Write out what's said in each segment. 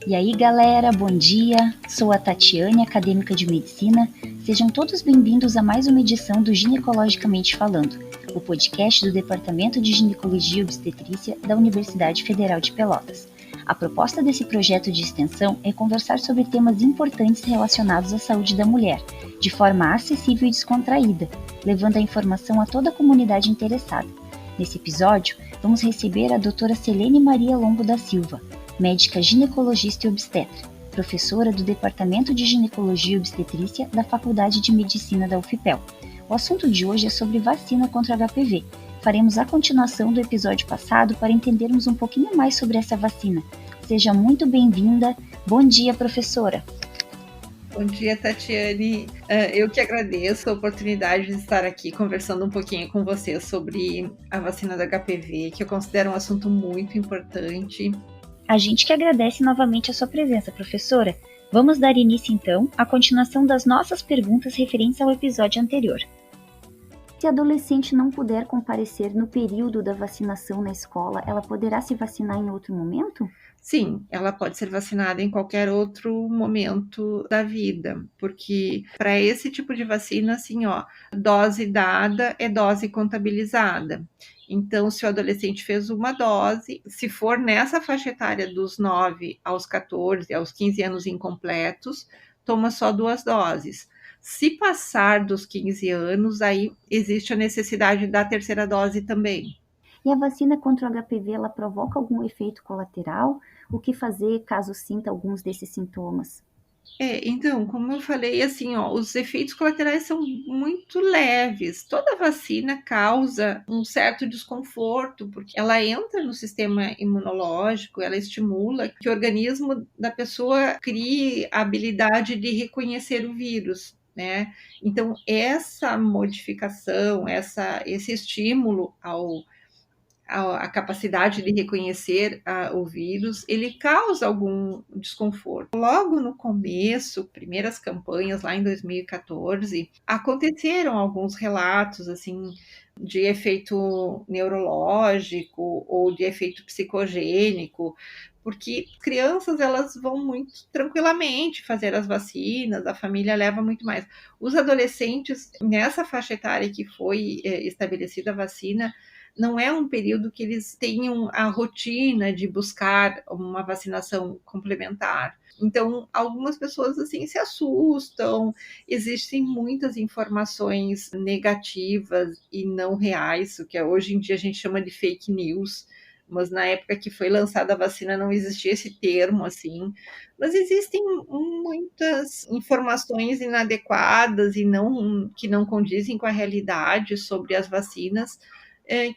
E aí, galera, bom dia. Sou a Tatiane, acadêmica de medicina. Sejam todos bem-vindos a mais uma edição do Ginecologicamente Falando, o podcast do Departamento de Ginecologia e Obstetrícia da Universidade Federal de Pelotas. A proposta desse projeto de extensão é conversar sobre temas importantes relacionados à saúde da mulher, de forma acessível e descontraída, levando a informação a toda a comunidade interessada. Nesse episódio, vamos receber a doutora Selene Maria Longo da Silva, médica ginecologista e obstetra, professora do Departamento de Ginecologia e Obstetrícia da Faculdade de Medicina da UFPEL. O assunto de hoje é sobre vacina contra HPV. Faremos a continuação do episódio passado para entendermos um pouquinho mais sobre essa vacina. Seja muito bem-vinda. Bom dia, professora. Bom dia, Tatiane. Eu que agradeço a oportunidade de estar aqui conversando um pouquinho com você sobre a vacina da HPV, que eu considero um assunto muito importante. A gente que agradece novamente a sua presença, professora. Vamos dar início, então, à continuação das nossas perguntas referentes ao episódio anterior. Se a adolescente não puder comparecer no período da vacinação na escola, ela poderá se vacinar em outro momento? Sim, ela pode ser vacinada em qualquer outro momento da vida, porque para esse tipo de vacina, assim, dose dada é dose contabilizada. Então, se o adolescente fez uma dose, se for nessa faixa etária dos 9 aos 14, aos 15 anos incompletos, toma só 2 doses. Se passar dos 15 anos, aí existe a necessidade da terceira dose também. E a vacina contra o HPV, ela provoca algum efeito colateral? O que fazer caso sinta alguns desses sintomas? Então, como eu falei, assim, os efeitos colaterais são muito leves. Toda vacina causa um certo desconforto, porque ela entra no sistema imunológico, ela estimula que o organismo da pessoa crie a habilidade de reconhecer o vírus, né? Então, essa modificação, esse estímulo a capacidade de reconhecer o vírus, ele causa algum desconforto. Logo no começo, primeiras campanhas lá em 2014, aconteceram alguns relatos assim de efeito neurológico ou de efeito psicogênico, porque crianças elas vão muito tranquilamente fazer as vacinas, a família leva muito mais. Os adolescentes, nessa faixa etária que foi estabelecida a vacina, não é um período que eles tenham a rotina de buscar uma vacinação complementar. Então, algumas pessoas assim se assustam, existem muitas informações negativas e não reais, o que hoje em dia a gente chama de fake news, mas na época que foi lançada a vacina não existia esse termo assim, mas existem muitas informações inadequadas e que não condizem com a realidade sobre as vacinas,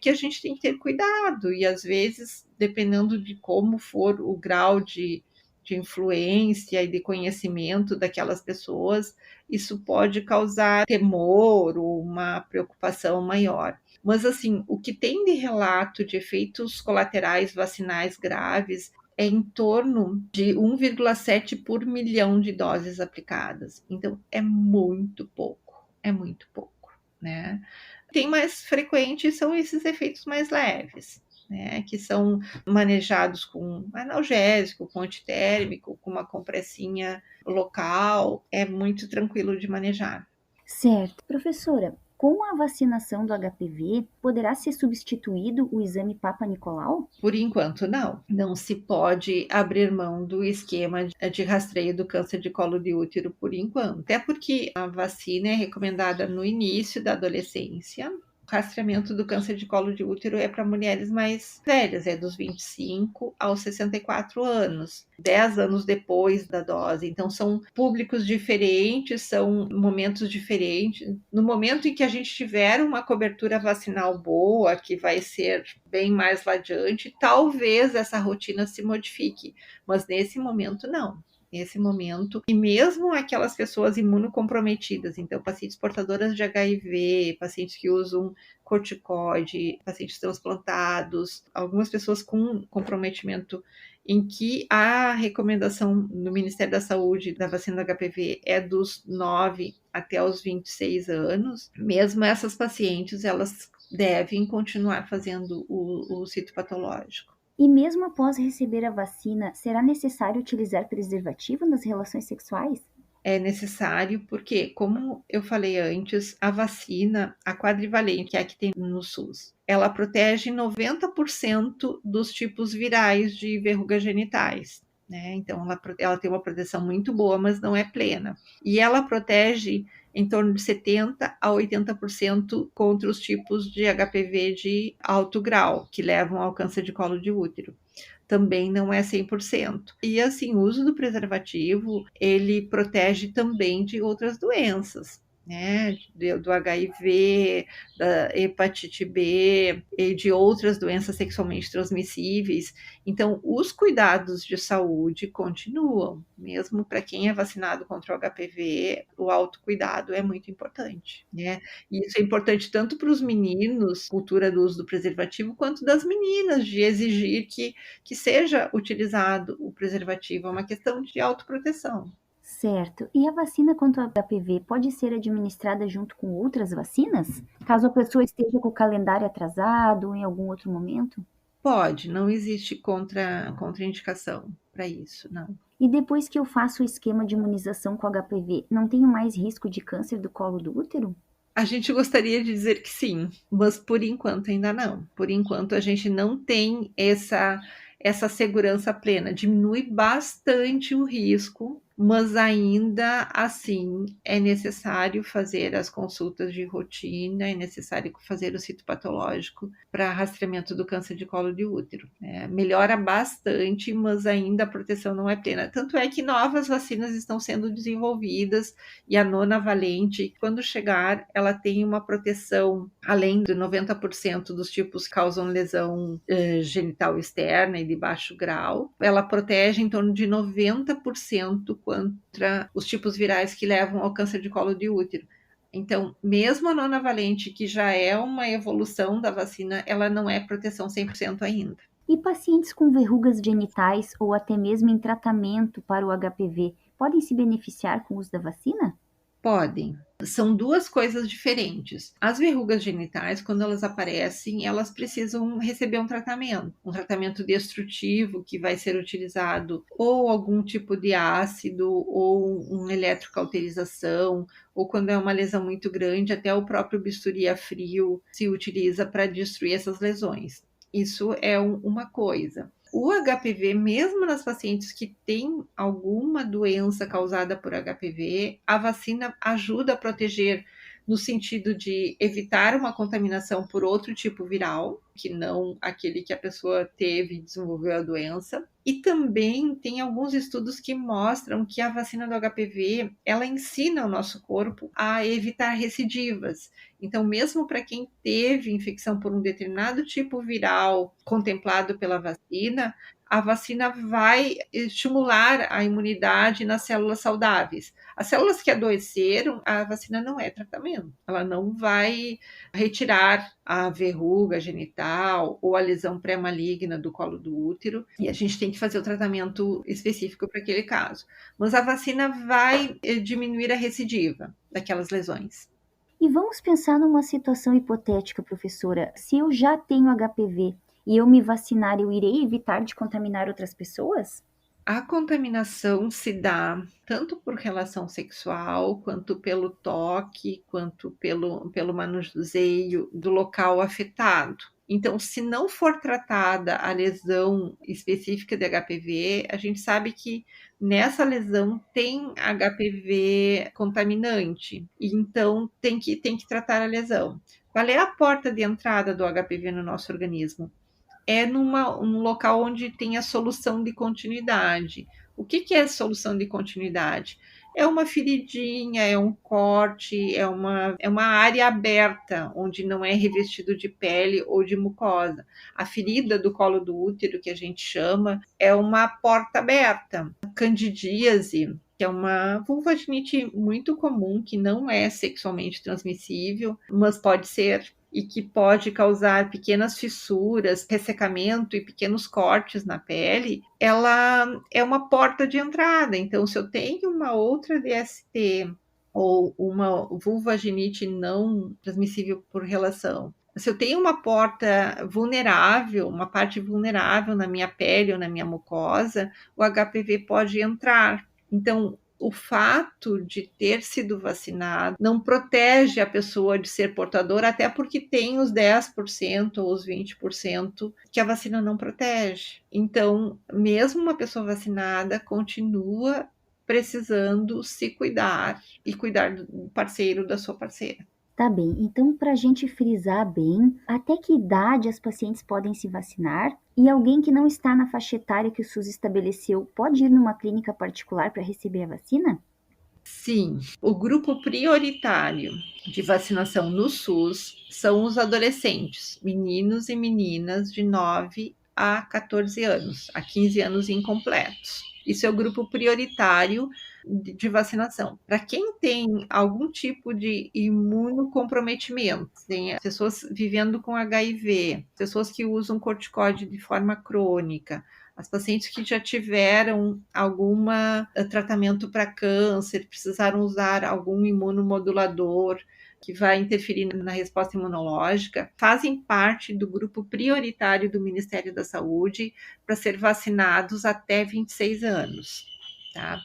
que a gente tem que ter cuidado, e às vezes, dependendo de como for o grau de influência e de conhecimento daquelas pessoas, isso pode causar temor ou uma preocupação maior. Mas, assim, o que tem de relato de efeitos colaterais vacinais graves é em torno de 1,7 por milhão de doses aplicadas. Então, é muito pouco, né? Tem mais frequente são esses efeitos mais leves, né, que são manejados com analgésico, com antitérmico, com uma compressinha local, é muito tranquilo de manejar. Certo. Professora, com a vacinação do HPV, poderá ser substituído o exame Papa Nicolau? Por enquanto, não. Não se pode abrir mão do esquema de rastreio do câncer de colo de útero por enquanto. Até porque a vacina é recomendada no início da adolescência. O rastreamento do câncer de colo de útero é para mulheres mais velhas, é dos 25 aos 64 anos, 10 anos depois da dose. Então, são públicos diferentes, são momentos diferentes. No momento em que a gente tiver uma cobertura vacinal boa, que vai ser bem mais lá adiante, talvez essa rotina se modifique, mas nesse momento não. Nesse momento, e mesmo aquelas pessoas imunocomprometidas, então pacientes portadoras de HIV, pacientes que usam corticoide, pacientes transplantados, algumas pessoas com comprometimento em que a recomendação do Ministério da Saúde da vacina do HPV é dos 9 até os 26 anos, mesmo essas pacientes, elas devem continuar fazendo o citopatológico. E mesmo após receber a vacina, será necessário utilizar preservativo nas relações sexuais? É necessário porque, como eu falei antes, a vacina, a quadrivalente, que é a que tem no SUS, ela protege 90% dos tipos virais de verrugas genitais, né? Então, ela tem uma proteção muito boa, mas não é plena. E ela protege em torno de 70 a 80% contra os tipos de HPV de alto grau, que levam ao câncer de colo de útero. Também não é 100%. E assim, o uso do preservativo, ele protege também de outras doenças, né? Do HIV, da hepatite B e de outras doenças sexualmente transmissíveis. Então, os cuidados de saúde continuam, mesmo para quem é vacinado contra o HPV, o autocuidado é muito importante, né? E isso é importante tanto para os meninos, cultura do uso do preservativo, quanto das meninas, de exigir que seja utilizado o preservativo, é uma questão de autoproteção. Certo. E a vacina contra o HPV pode ser administrada junto com outras vacinas? Caso a pessoa esteja com o calendário atrasado ou em algum outro momento? Pode, não existe contraindicação para isso, não. E depois que eu faço o esquema de imunização com HPV, não tenho mais risco de câncer do colo do útero? A gente gostaria de dizer que sim, mas por enquanto ainda não. Por enquanto a gente não tem essa segurança plena. Diminui bastante o risco, mas ainda assim é necessário fazer as consultas de rotina, é necessário fazer o citopatológico para rastreamento do câncer de colo de útero. Melhora bastante, mas ainda a proteção não é plena. Tanto é que novas vacinas estão sendo desenvolvidas e a nona valente, quando chegar, ela tem uma proteção além de 90% dos tipos que causam lesão genital externa e de baixo grau. Ela protege em torno de 90% contra os tipos virais que levam ao câncer de colo de útero. Então, mesmo a nona valente, que já é uma evolução da vacina, ela não é proteção 100% ainda. E pacientes com verrugas genitais ou até mesmo em tratamento para o HPV podem se beneficiar com o uso da vacina? Podem. São duas coisas diferentes. As verrugas genitais, quando elas aparecem, elas precisam receber um tratamento destrutivo que vai ser utilizado ou algum tipo de ácido ou uma eletrocauterização, ou quando é uma lesão muito grande, até o próprio bisturi a frio se utiliza para destruir essas lesões. Isso é uma coisa. O HPV, mesmo nas pacientes que têm alguma doença causada por HPV, a vacina ajuda a proteger no sentido de evitar uma contaminação por outro tipo viral, que não aquele que a pessoa teve e desenvolveu a doença. E também tem alguns estudos que mostram que a vacina do HPV, ela ensina o nosso corpo a evitar recidivas. Então, mesmo para quem teve infecção por um determinado tipo viral contemplado pela vacina, a vacina vai estimular a imunidade nas células saudáveis. As células que adoeceram, a vacina não é tratamento. Ela não vai retirar a verruga genital ou a lesão pré-maligna do colo do útero, e a gente tem que fazer o tratamento específico para aquele caso. Mas a vacina vai diminuir a recidiva daquelas lesões. E vamos pensar numa situação hipotética, professora. Se eu já tenho HPV e eu me vacinar, eu irei evitar de contaminar outras pessoas? A contaminação se dá tanto por relação sexual, quanto pelo toque, quanto pelo manuseio do local afetado. Então, se não for tratada a lesão específica de HPV, a gente sabe que nessa lesão tem HPV contaminante, então tem que tratar a lesão. Qual é a porta de entrada do HPV no nosso organismo? É num local onde tem a solução de continuidade. O que é solução de continuidade? É uma feridinha, é um corte, é uma área aberta, onde não é revestido de pele ou de mucosa. A ferida do colo do útero, que a gente chama, é uma porta aberta. Candidíase, que é uma vulvaginite muito comum, que não é sexualmente transmissível, mas pode ser, e que pode causar pequenas fissuras, ressecamento e pequenos cortes na pele, ela é uma porta de entrada. Então, se eu tenho uma outra DST ou uma vulvaginite não transmissível por relação, Se eu tenho uma porta vulnerável, uma parte vulnerável na minha pele ou na minha mucosa, o HPV pode entrar. Então, o fato de ter sido vacinado não protege a pessoa de ser portadora, até porque tem os 10% ou os 20% que a vacina não protege. Então, mesmo uma pessoa vacinada continua precisando se cuidar e cuidar do parceiro, da sua parceira. Tá bem, então para a gente frisar bem, até que idade as pacientes podem se vacinar? E alguém que não está na faixa etária que o SUS estabeleceu pode ir numa clínica particular para receber a vacina? Sim, o grupo prioritário de vacinação no SUS são os adolescentes, meninos e meninas de 9 a 14 anos, a 15 anos incompletos. Isso é o grupo prioritário de vacinação. Para quem tem algum tipo de imunocomprometimento, tem pessoas vivendo com HIV, pessoas que usam corticoide de forma crônica, as pacientes que já tiveram algum tratamento para câncer, precisaram usar algum imunomodulador que vai interferir na resposta imunológica, fazem parte do grupo prioritário do Ministério da Saúde para ser vacinados até 26 anos, tá?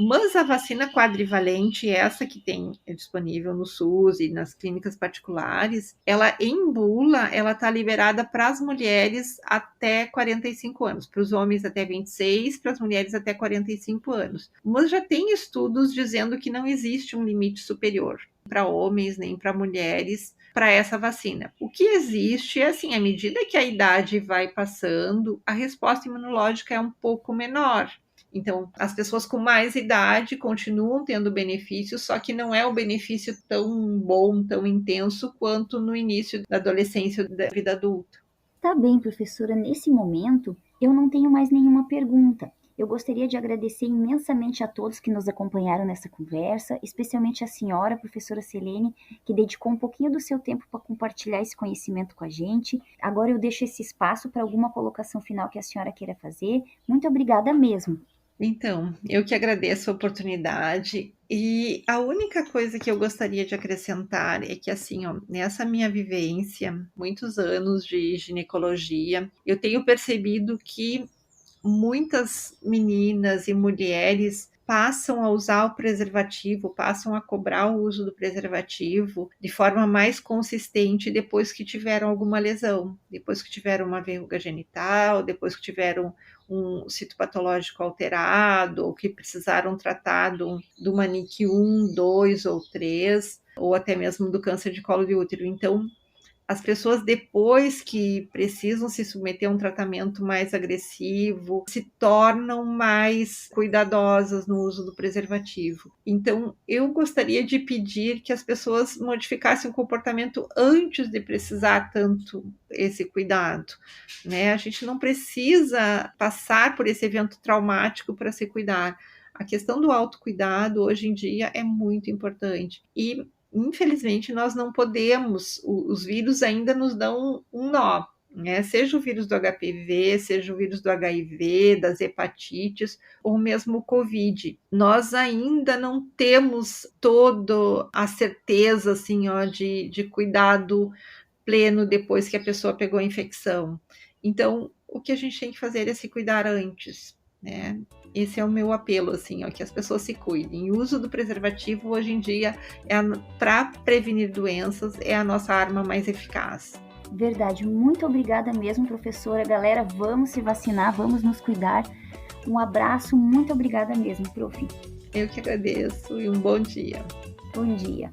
Mas a vacina quadrivalente, essa que tem disponível no SUS e nas clínicas particulares, ela em bula, ela está liberada para as mulheres até 45 anos, para os homens até 26, para as mulheres até 45 anos. Mas já tem estudos dizendo que não existe um limite superior para homens nem para mulheres para essa vacina. O que existe é assim, à medida que a idade vai passando, a resposta imunológica é um pouco menor. Então, as pessoas com mais idade continuam tendo benefícios, só que não é o benefício tão bom, tão intenso quanto no início da adolescência ou da vida adulta. Tá bem, professora, nesse momento eu não tenho mais nenhuma pergunta. Eu gostaria de agradecer imensamente a todos que nos acompanharam nessa conversa, especialmente a senhora, professora Selene, que dedicou um pouquinho do seu tempo para compartilhar esse conhecimento com a gente. Agora eu deixo esse espaço para alguma colocação final que a senhora queira fazer. Muito obrigada mesmo. Então, eu que agradeço a oportunidade e a única coisa que eu gostaria de acrescentar é que, assim, ó, nessa minha vivência, muitos anos de ginecologia, eu tenho percebido que muitas meninas e mulheres passam a usar o preservativo, passam a cobrar o uso do preservativo de forma mais consistente depois que tiveram alguma lesão, depois que tiveram uma verruga genital, depois que tiveram um citopatológico alterado, ou que precisaram tratar do Manic 1, 2 ou 3, ou até mesmo do câncer de colo de útero. Então, as pessoas, depois que precisam se submeter a um tratamento mais agressivo, se tornam mais cuidadosas no uso do preservativo. Então, eu gostaria de pedir que as pessoas modificassem o comportamento antes de precisar tanto esse cuidado, né? A gente não precisa passar por esse evento traumático para se cuidar. A questão do autocuidado, hoje em dia, é muito importante. E infelizmente, nós não podemos, os vírus ainda nos dão um nó, né? Seja o vírus do HPV, seja o vírus do HIV, das hepatites, ou mesmo o Covid. Nós ainda não temos toda a certeza, assim, ó, de cuidado pleno depois que a pessoa pegou a infecção. Então, o que a gente tem que fazer é se cuidar antes, né? Esse é o meu apelo, assim, ó, que as pessoas se cuidem. O uso do preservativo, hoje em dia, para prevenir doenças, é a nossa arma mais eficaz. Verdade, muito obrigada mesmo, professora. Galera, vamos se vacinar, vamos nos cuidar. Um abraço, muito obrigada mesmo, prof. Eu que agradeço e um bom dia. Bom dia.